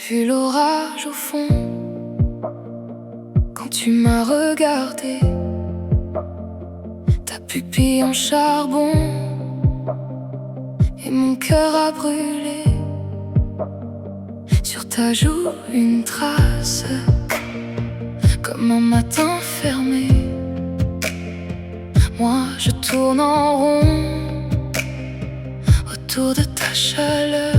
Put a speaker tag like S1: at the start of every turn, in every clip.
S1: vu l'orage au fond quand tu m'as regardé, ta pupille en charbon et mon cœur a brûlé. Sur ta joue une trace comme un matin fermé. Moi je tourne en rond autour de ta chaleur.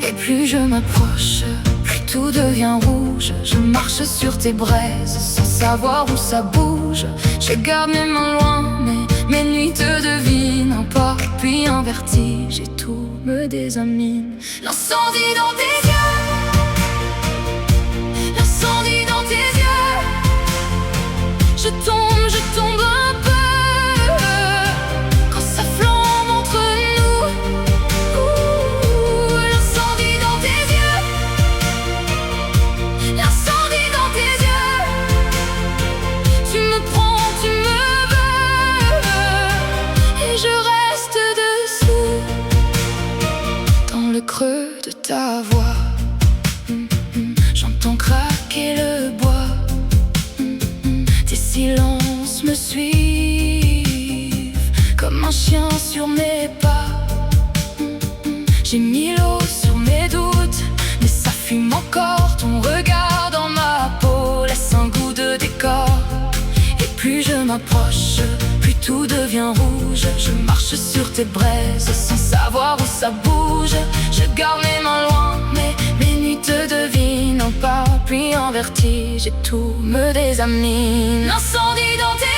S1: Et plus je m'approche, plus tout devient rouge. Je marche sur tes braises sans savoir où ça bouge. Je garde mes mains loin, mais mes nuits te devinent. Un pas, puis un vertige et tout me désamine. L'incendie dans tes yeux, l'incendie dans tes yeux. Je tombe un peu quand ça flambe entre nous. L'incendie dans tes yeux, l'incendie dans tes yeux. Tu me prends, tu me veux, et je reste dessous dans le creux de ta voix. J'entends craquer le bois. Tes silences me suivent comme un chien sur mes pas. J'ai mis l'eau sur mes doutes, mais ça fume encore. Ton regard dans ma peau laisse un goût de décor. Et plus je m'approche, plus tout devient rouge. Je marche sur tes braises sans savoir où ça bouge. Je garde mes mains loin, mais mes nuits te devinent. Un pas, puis un vertige et tout me désamine. L'incendie dans tes